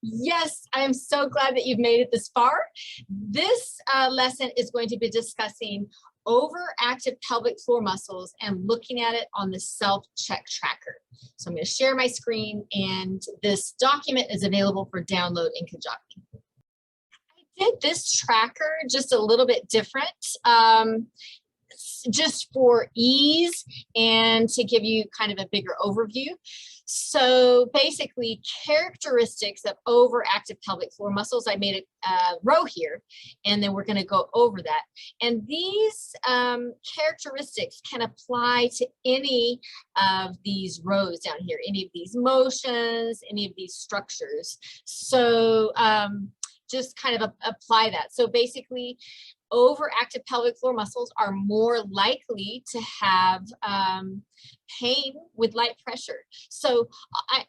Yes, I am so glad that you've made it this far. This lesson is going to be discussing overactive pelvic floor muscles and looking at it on the self-check tracker. So I'm going to share my screen, and this document is available for download in Kajabi. I did this tracker just a little bit different. Just for ease and to give you kind of a bigger overview. So basically, characteristics of overactive pelvic floor muscles, I made a row here, and then we're going to go over that. And these characteristics can apply to any of these rows down here, any of these motions, any of these structures. So just kind of apply that. So basically, overactive pelvic floor muscles are more likely to have pain with light pressure. So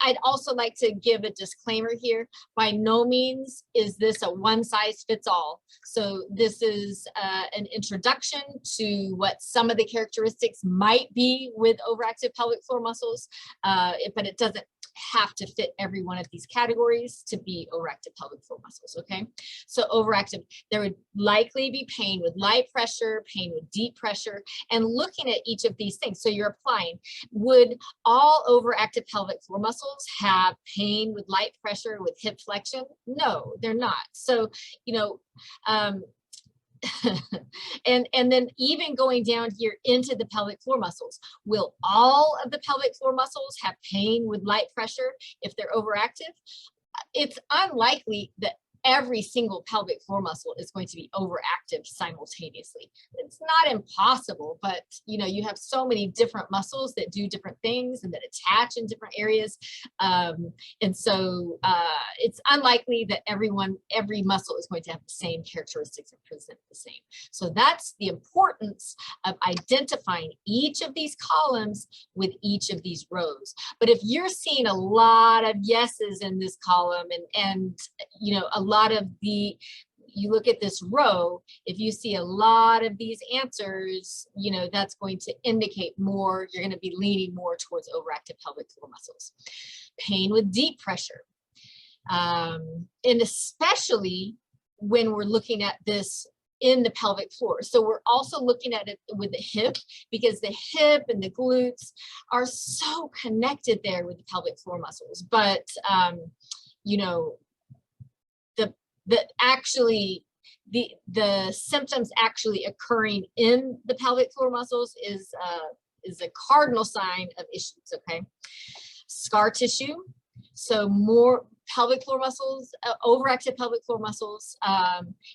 I'd also like to give a disclaimer here. By no means is this a one-size-fits-all. So this is an introduction to what some of the characteristics might be with overactive pelvic floor muscles, but it doesn't have to fit every one of these categories to be overactive pelvic floor muscles, okay? So overactive, there would likely be pain with light pressure, pain with deep pressure, and looking at each of these things. So you're applying, would all overactive pelvic floor muscles have pain with light pressure with hip flexion? No, they're not. So, you know, and then even going down here into the pelvic floor muscles, will all of the pelvic floor muscles have pain with light pressure if they're overactive? It's unlikely that every single pelvic floor muscle is going to be overactive simultaneously. It's not impossible, but you know, you have so many different muscles that do different things and that attach in different areas. And so it's unlikely that every muscle is going to have the same characteristics and present the same. So that's the importance of identifying each of these columns with each of these rows. But if you're seeing a lot of yeses in this column and you know, a lot of you look at this row, if you see a lot of these answers, you know, that's going to indicate more, you're going to be leaning more towards overactive pelvic floor muscles. Pain with deep pressure. And especially when we're looking at this in the pelvic floor. So we're also looking at it with the hip, because the hip and the glutes are so connected there with the pelvic floor muscles. But, you know, the symptoms actually occurring in the pelvic floor muscles is a cardinal sign of issues, okay? Scar tissue. So more pelvic floor muscles, overactive pelvic floor muscles.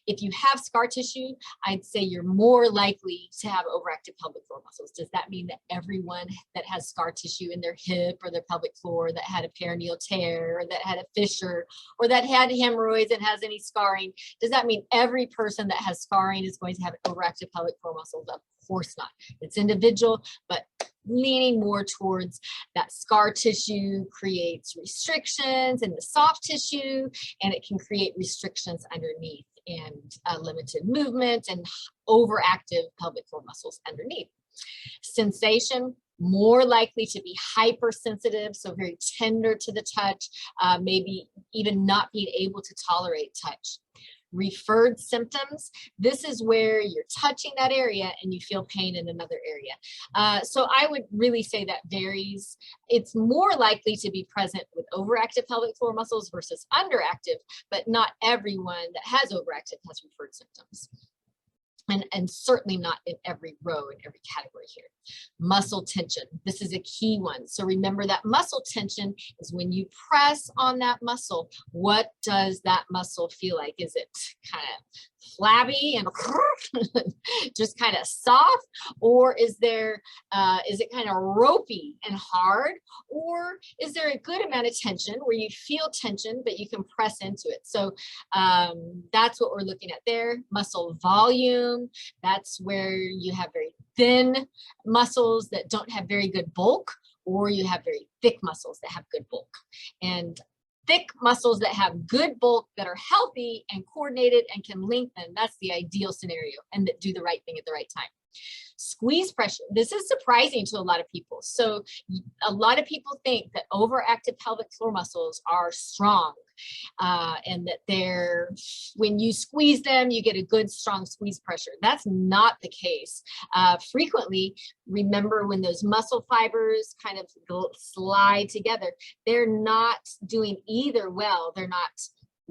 If you have scar tissue, I'd say you're more likely to have overactive pelvic floor muscles. Does that mean that everyone that has scar tissue in their hip or their pelvic floor, that had a perineal tear, or that had a fissure, or that had hemorrhoids and has any scarring, does that mean every person that has scarring is going to have overactive pelvic floor muscles? Of course not. It's individual, but leaning more towards that scar tissue creates restrictions in the soft tissue, and it can create restrictions underneath and limited movement and overactive pelvic floor muscles underneath. Sensation, more likely to be hypersensitive, so very tender to the touch, maybe even not being able to tolerate touch. Referred symptoms, this is where you're touching that area and you feel pain in another area. So I would really say that varies. It's more likely to be present with overactive pelvic floor muscles versus underactive, but not everyone that has overactive has referred symptoms. And certainly not in every row in every category here. Muscle tension, this is a key one. So remember that muscle tension is when you press on that muscle, what does that muscle feel like? Is it kind of flabby and just kind of soft, or is it kind of ropey and hard, or is there a good amount of tension where you feel tension but you can press into it? So that's what we're looking at there. Muscle volume, that's where you have very thin muscles that don't have very good bulk, or you have very thick muscles that have good bulk. And thick muscles that have good bulk, that are healthy and coordinated and can lengthen, that's the ideal scenario, and that do the right thing at the right time. Squeeze pressure. This is surprising to a lot of people. So a lot of people think that overactive pelvic floor muscles are strong, and that when you squeeze them, you get a good strong squeeze pressure. That's not the case. Frequently, remember when those muscle fibers kind of slide together, they're not doing either well. They're not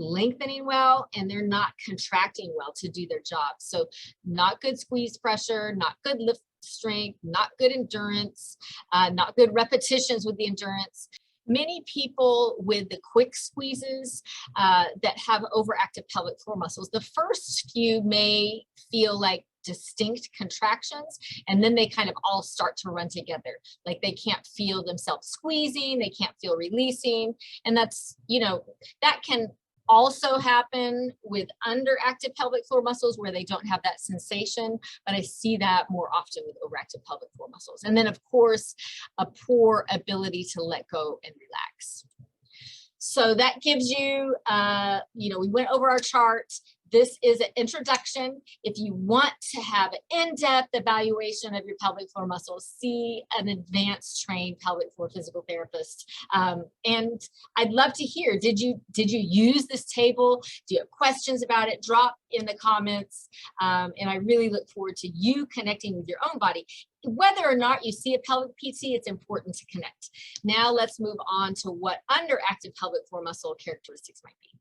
lengthening well, and they're not contracting well to do their job. So not good squeeze pressure, not good lift strength, not good endurance, not good repetitions with the endurance. Many people with the quick squeezes that have overactive pelvic floor muscles, the first few may feel like distinct contractions, and then they kind of all start to run together. Like they can't feel themselves squeezing, they can't feel releasing. And that's, that can also happen with underactive pelvic floor muscles where they don't have that sensation, but I see that more often with overactive pelvic floor muscles. And then of course, a poor ability to let go and relax. So that gives you, we went over our chart. This is an introduction. If you want to have an in-depth evaluation of your pelvic floor muscles, see an advanced trained pelvic floor physical therapist. And I'd love to hear, did you use this table? Do you have questions about it? Drop in the comments. And I really look forward to you connecting with your own body. Whether or not you see a pelvic PT, it's important to connect. Now let's move on to what underactive pelvic floor muscle characteristics might be.